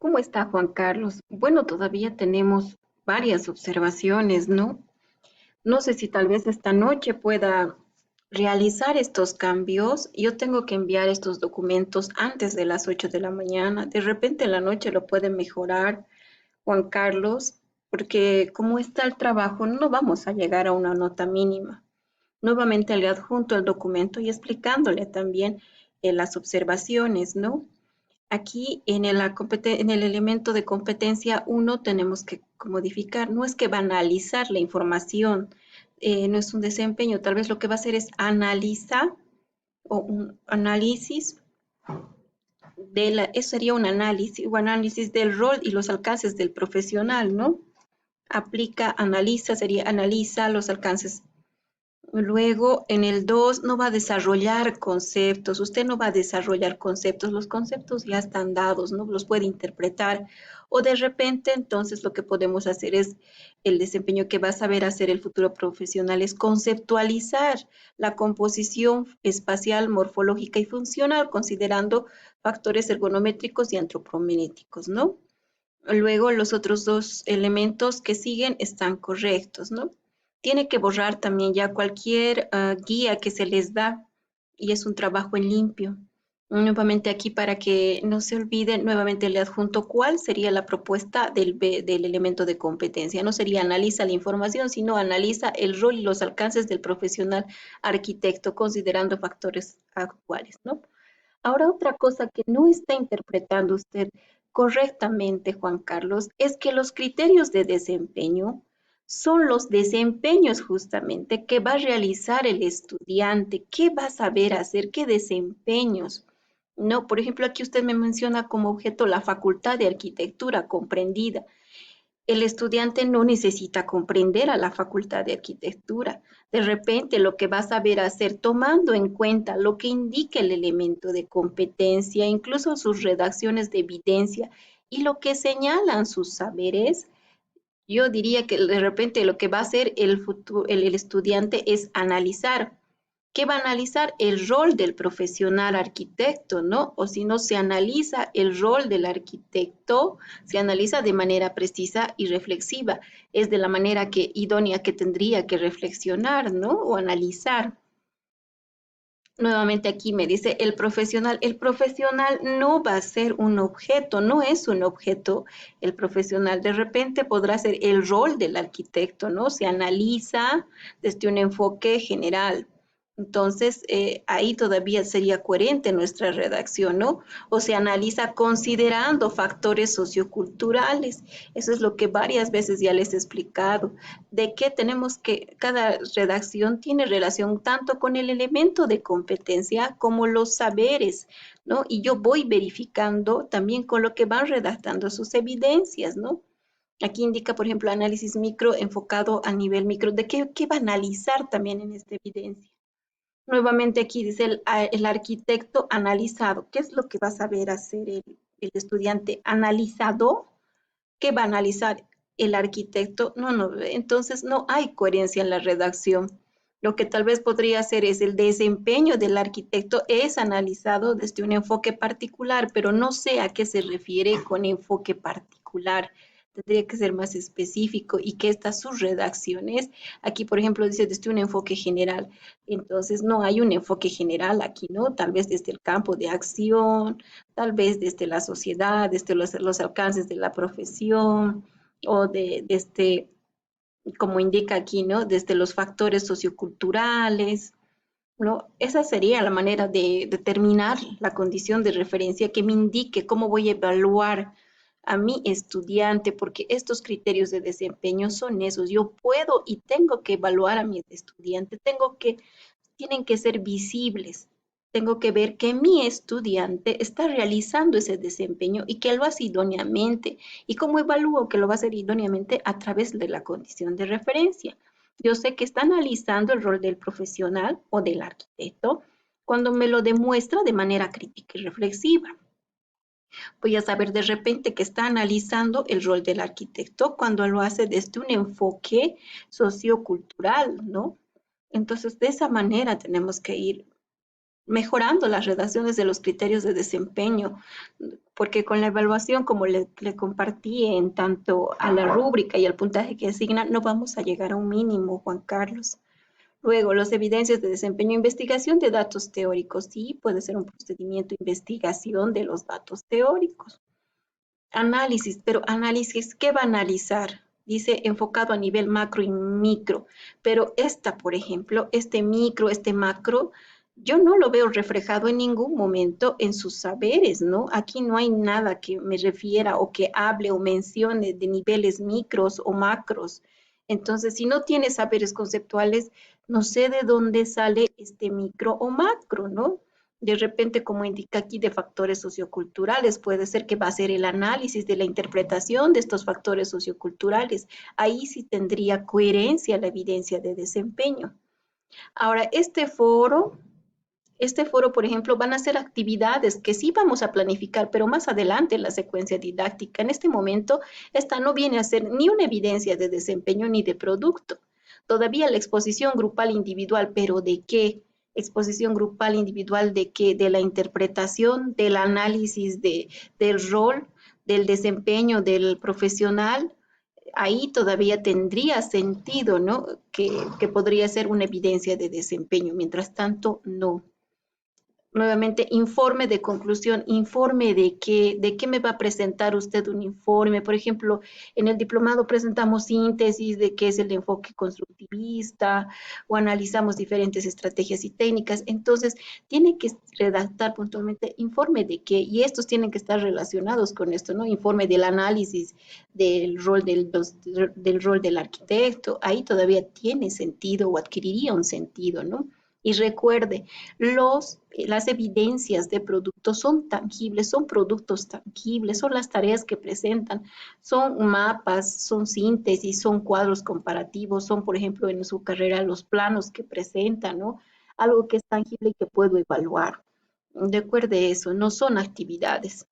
¿Cómo está Juan Carlos? Bueno, todavía tenemos varias observaciones, ¿no? No sé si tal vez esta noche pueda realizar estos cambios. Yo tengo que enviar estos documentos antes de las 8 de la mañana. De repente en la noche lo puede mejorar Juan Carlos, porque como está el trabajo, no vamos a llegar a una nota mínima. Nuevamente le adjunto el documento y explicándole también las observaciones, ¿no? Aquí en el elemento de competencia uno tenemos que modificar, no es que va a analizar la información, no es un desempeño, tal vez lo que va a hacer es analizar o un análisis eso sería un análisis del rol y los alcances del profesional, ¿no? Aplica, analiza, sería analiza los alcances. Luego, en el 2 no va a desarrollar conceptos, usted no va a desarrollar conceptos, los conceptos ya están dados, ¿no? Los puede interpretar. O de repente, entonces, lo que podemos hacer es el desempeño que va a saber hacer el futuro profesional, es conceptualizar la composición espacial, morfológica y funcional, considerando factores ergonométricos y antropométricos, ¿no? Luego los otros dos elementos que siguen están correctos, ¿no? Tiene que borrar también ya cualquier guía que se les da y es un trabajo en limpio. Nuevamente aquí para que no se olvide, nuevamente le adjunto cuál sería la propuesta del elemento de competencia. No sería analiza la información, sino analiza el rol y los alcances del profesional arquitecto considerando factores actuales, ¿no? Ahora, otra cosa que no está interpretando usted correctamente, Juan Carlos, es que los criterios de desempeño son los desempeños justamente que va a realizar el estudiante, qué va a saber hacer, qué desempeños. No, por ejemplo, aquí usted me menciona como objeto la facultad de arquitectura comprendida. El estudiante no necesita comprender a la facultad de arquitectura. De repente, lo que va a saber hacer, tomando en cuenta lo que indica el elemento de competencia, incluso sus redacciones de evidencia y lo que señalan sus saberes, yo diría que de repente lo que va a hacer el estudiante es analizar. ¿Qué va a analizar? El rol del profesional arquitecto, ¿no? O si no, se analiza el rol del arquitecto, se analiza de manera precisa y reflexiva. Es de la manera que idónea que tendría que reflexionar, ¿no? O analizar. Nuevamente aquí me dice el profesional no va a ser un objeto, no es un objeto el profesional. De repente podrá ser el rol del arquitecto, ¿no? Se analiza desde un enfoque general. Entonces, ahí todavía sería coherente nuestra redacción, ¿no? O se analiza considerando factores socioculturales. Eso es lo que varias veces ya les he explicado, de que tenemos que, cada redacción tiene relación tanto con el elemento de competencia como los saberes, ¿no? Y yo voy verificando también con lo que van redactando sus evidencias, ¿no? Aquí indica, por ejemplo, análisis micro enfocado a nivel micro. ¿De qué va a analizar también en esta evidencia? Nuevamente aquí dice el arquitecto analizado. ¿Qué es lo que va a saber hacer el estudiante analizado? ¿Qué va a analizar el arquitecto? No, no, entonces no hay coherencia en la redacción. Lo que tal vez podría hacer es el desempeño del arquitecto es analizado desde un enfoque particular, pero no sé a qué se refiere con enfoque particular. Tendría que ser más específico y que estas sus redacciones, aquí por ejemplo dice desde un enfoque general, entonces no hay un enfoque general aquí, ¿no? Tal vez desde el campo de acción, tal vez desde la sociedad, desde los alcances de la profesión o desde, como indica aquí, ¿no? Desde los factores socioculturales, ¿no? Esa sería la manera de determinar la condición de referencia que me indique cómo voy a evaluar a mi estudiante, porque estos criterios de desempeño son esos. Yo puedo y tengo que evaluar a mi estudiante, tienen que ser visibles. Tengo que ver que mi estudiante está realizando ese desempeño y que lo hace idóneamente. ¿Y cómo evalúo que lo va a hacer idóneamente? A través de la condición de referencia. Yo sé que está analizando el rol del profesional o del arquitecto cuando me lo demuestra de manera crítica y reflexiva. Voy a saber de repente que está analizando el rol del arquitecto cuando lo hace desde un enfoque sociocultural, ¿no? Entonces, de esa manera tenemos que ir mejorando las redacciones de los criterios de desempeño, porque con la evaluación, como le compartí en tanto a la rúbrica y al puntaje que asigna, no vamos a llegar a un mínimo, Juan Carlos. Luego, las evidencias de desempeño, investigación de datos teóricos. Sí, puede ser un procedimiento de investigación de los datos teóricos. Análisis, pero análisis, ¿qué va a analizar? Dice enfocado a nivel macro y micro, pero esta, por ejemplo, este micro, este macro, yo no lo veo reflejado en ningún momento en sus saberes, ¿no? Aquí no hay nada que me refiera o que hable o mencione de niveles micros o macros. Entonces, si no tiene saberes conceptuales, no sé de dónde sale este micro o macro, ¿no? De repente, como indica aquí, de factores socioculturales, puede ser que va a ser el análisis de la interpretación de estos factores socioculturales. Ahí sí tendría coherencia la evidencia de desempeño. Ahora, por ejemplo, van a ser actividades que sí vamos a planificar, pero más adelante en la secuencia didáctica. En este momento, esta no viene a ser ni una evidencia de desempeño ni de producto. Todavía la exposición grupal individual, pero ¿de qué? Exposición grupal individual de qué? De la interpretación, del análisis del rol, del desempeño del profesional. Ahí todavía tendría sentido, ¿no? Que podría ser una evidencia de desempeño. Mientras tanto, no. Nuevamente, informe de conclusión, informe de qué me va a presentar usted un informe. Por ejemplo, en el diplomado presentamos síntesis de qué es el enfoque constructivista o analizamos diferentes estrategias y técnicas. Entonces, tiene que redactar puntualmente informe de qué, y estos tienen que estar relacionados con esto, ¿no? Informe del análisis del rol del arquitecto. Ahí todavía tiene sentido o adquiriría un sentido, ¿no? Y recuerde, las evidencias de productos son tangibles, son productos tangibles, son las tareas que presentan, son mapas, son síntesis, son cuadros comparativos, son, por ejemplo, en su carrera los planos que presentan, ¿no? Algo que es tangible y que puedo evaluar. Recuerde eso, no son actividades.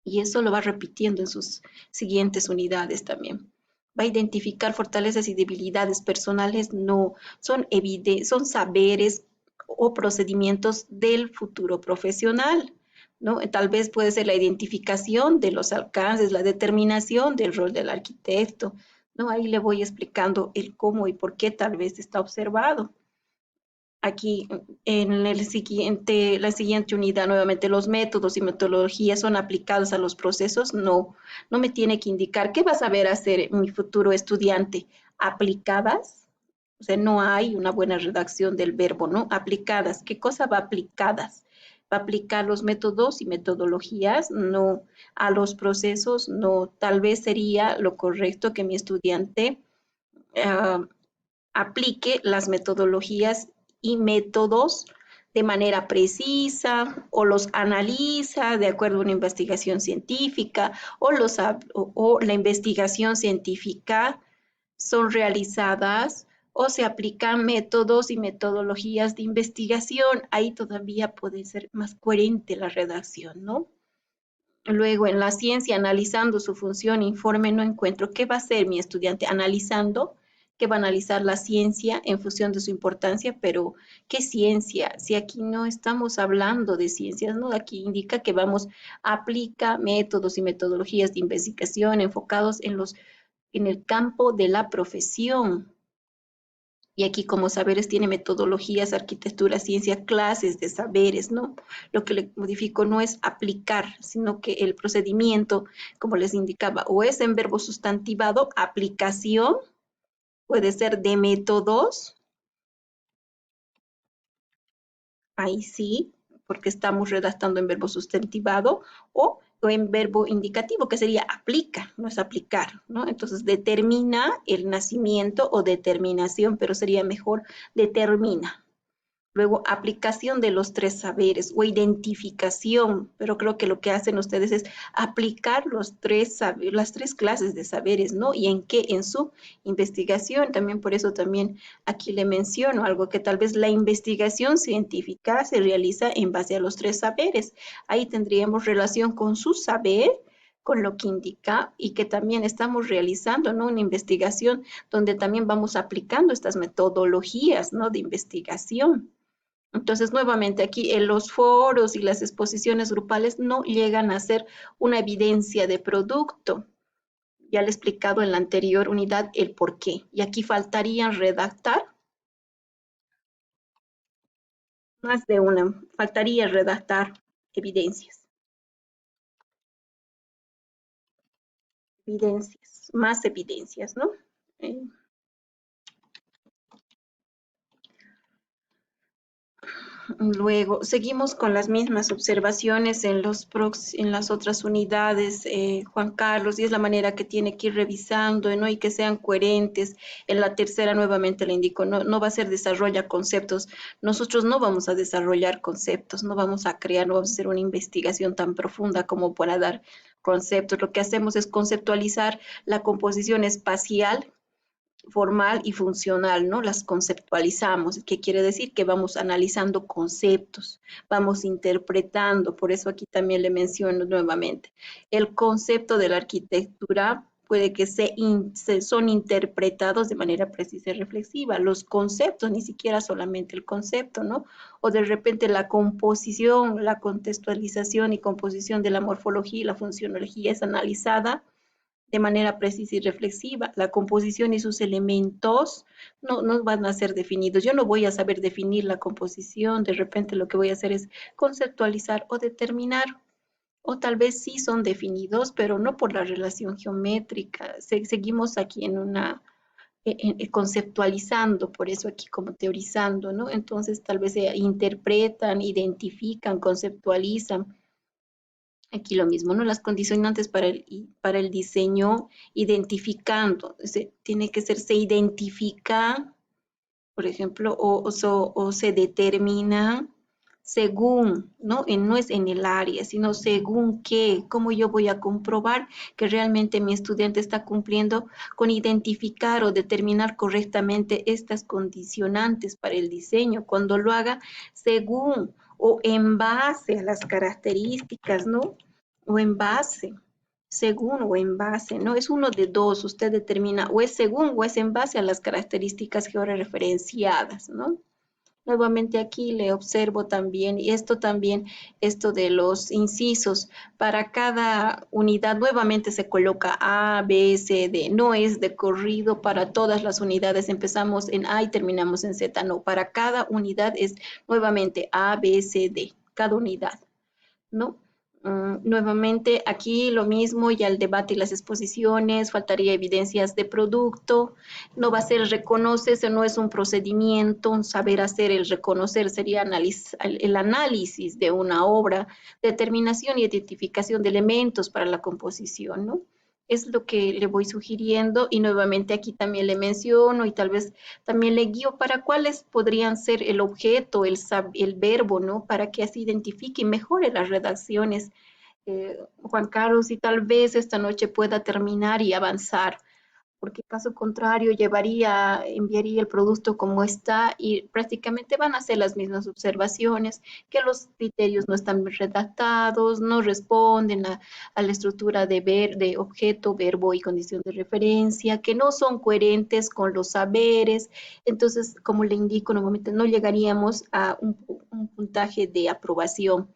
Y eso lo va repitiendo en sus siguientes unidades también. Va a identificar fortalezas y debilidades personales, no, son saberes o procedimientos del futuro profesional, ¿no? Tal vez puede ser la identificación de los alcances, la determinación del rol del arquitecto, ¿no? Ahí le voy explicando el cómo y por qué tal vez está observado. Aquí en la siguiente unidad, nuevamente, los métodos y metodologías son aplicados a los procesos. No, no me tiene que indicar qué va a saber hacer mi futuro estudiante. Aplicadas, o sea, no hay una buena redacción del verbo, ¿no? Aplicadas, ¿qué cosa va aplicadas? ¿Va a aplicar los métodos y metodologías? No, a los procesos, no. Tal vez sería lo correcto que mi estudiante uh, aplique las metodologías y métodos de manera precisa o los analiza de acuerdo a una investigación científica o la investigación científica son realizadas o se aplican métodos y metodologías de investigación. Ahí todavía puede ser más coherente la redacción, ¿no? Luego, en la ciencia, analizando su función, informe, no encuentro. ¿Qué va a hacer mi estudiante? Analizando, que va a analizar la ciencia en función de su importancia, pero ¿qué ciencia? Si aquí no estamos hablando de ciencias, ¿no? Aquí indica que vamos a aplicar métodos y metodologías de investigación enfocados en el campo de la profesión. Y aquí como saberes tiene metodologías, arquitectura, ciencia, clases de saberes, ¿no? Lo que le modifico no es aplicar, sino que el procedimiento, como les indicaba, o es en verbo sustantivado, aplicación, puede ser de métodos, ahí sí, porque estamos redactando en verbo sustantivado, o en verbo indicativo, que sería aplica, no es aplicar, ¿no? Entonces determina el nacimiento o determinación, pero sería mejor determina. Luego, aplicación de los tres saberes o identificación, pero creo que lo que hacen ustedes es aplicar las tres clases de saberes, ¿no? Y en qué, en su investigación. También por eso también aquí le menciono algo que tal vez la investigación científica se realiza en base a los tres saberes. Ahí tendríamos relación con su saber, con lo que indica y que también estamos realizando, ¿no? Una investigación donde también vamos aplicando estas metodologías, ¿no? De investigación. Entonces, nuevamente aquí en los foros y las exposiciones grupales no llegan a ser una evidencia de producto. Ya le he explicado en la anterior unidad el por qué. Y aquí faltaría redactar más de una, faltaría redactar evidencias, más evidencias, ¿no? Eh, Luego, seguimos con las mismas observaciones en las otras unidades, Juan Carlos, y es la manera que tiene que ir revisando, ¿no? Y que sean coherentes. En la tercera, nuevamente le indico, no va a ser desarrolla conceptos. Nosotros no vamos a desarrollar conceptos, no vamos a crear, no vamos a hacer una investigación tan profunda como para dar conceptos. Lo que hacemos es conceptualizar la composición espacial formal y funcional, ¿no? Las conceptualizamos, ¿qué quiere decir? Que vamos analizando conceptos, vamos interpretando, por eso aquí también le menciono nuevamente, el concepto de la arquitectura puede que son interpretados de manera precisa y reflexiva, los conceptos, ni siquiera solamente el concepto, ¿no? O de repente la composición, la contextualización y composición de la morfología y la funcionología es analizada de manera precisa y reflexiva. La composición y sus elementos no van a ser definidos. Yo no voy a saber definir la composición, de repente lo que voy a hacer es conceptualizar o determinar, o tal vez sí son definidos, pero no por la relación geométrica. Seguimos aquí en una conceptualizando, por eso aquí como teorizando, ¿no? Entonces tal vez se interpretan, identifican, conceptualizan, aquí lo mismo, ¿no? Las condicionantes para el diseño, identificando, tiene que ser, se identifica, por ejemplo, o se determina según, ¿no? No es en el área, sino según qué, cómo yo voy a comprobar que realmente mi estudiante está cumpliendo con identificar o determinar correctamente estas condicionantes para el diseño, cuando lo haga según o en base a las características, ¿no? O en base, según o en base, ¿no? Es uno de dos, usted determina o es según o es en base a las características georreferenciadas, ¿no? Nuevamente aquí le observo también, y esto también, esto de los incisos, para cada unidad nuevamente se coloca A, B, C, D, no es de corrido para todas las unidades, empezamos en A y terminamos en Z, no, para cada unidad es nuevamente A, B, C, D, cada unidad, ¿no? Nuevamente aquí lo mismo, ya el debate y las exposiciones, faltaría evidencias de producto, no va a ser reconocerse, no es un procedimiento, un saber hacer, el reconocer sería el análisis de una obra, determinación y identificación de elementos para la composición, ¿no? Es lo que le voy sugiriendo y nuevamente aquí también le menciono y tal vez también le guío para cuáles podrían ser el objeto, el verbo, ¿no? Para que así identifique y mejore las redacciones, Juan Carlos, y tal vez esta noche pueda terminar y avanzar, porque caso contrario enviaría el producto como está y prácticamente van a ser las mismas observaciones, que los criterios no están redactados, no responden a la estructura de objeto, verbo y condición de referencia, que no son coherentes con los saberes. Entonces, como le indico, normalmente no llegaríamos a un puntaje de aprobación.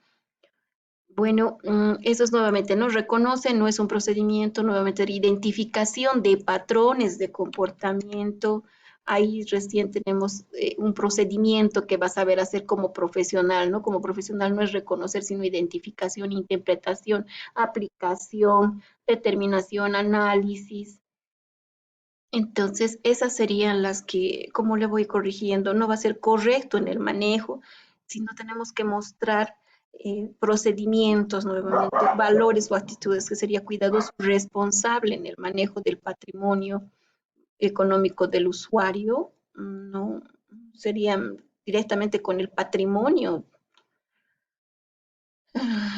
Bueno, eso es nuevamente, no reconoce, no es un procedimiento, nuevamente identificación de patrones de comportamiento. Ahí recién tenemos un procedimiento que va a saber hacer como profesional, ¿no? Como profesional no es reconocer, sino identificación, interpretación, aplicación, determinación, análisis. Entonces, esas serían las que, como le voy corrigiendo, no va a ser correcto en el manejo, sino tenemos que mostrar procedimientos nuevamente, valores o actitudes que sería cuidadoso, responsable en el manejo del patrimonio económico del usuario, no serían directamente con el patrimonio.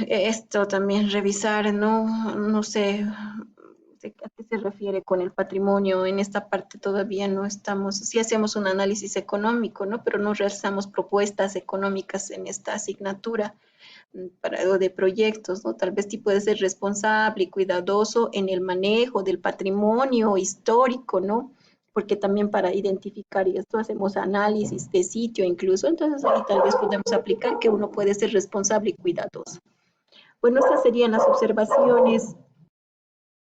Esto también revisar, no sé a qué se refiere con el patrimonio. En esta parte todavía no estamos, sí hacemos un análisis económico, ¿no? Pero no realizamos propuestas económicas en esta asignatura o de proyectos, ¿no? Tal vez sí puede ser responsable y cuidadoso en el manejo del patrimonio histórico, ¿no? porque también para identificar y esto hacemos análisis de sitio incluso, entonces ahí tal vez podemos aplicar que uno puede ser responsable y cuidadoso. Bueno, estas serían las observaciones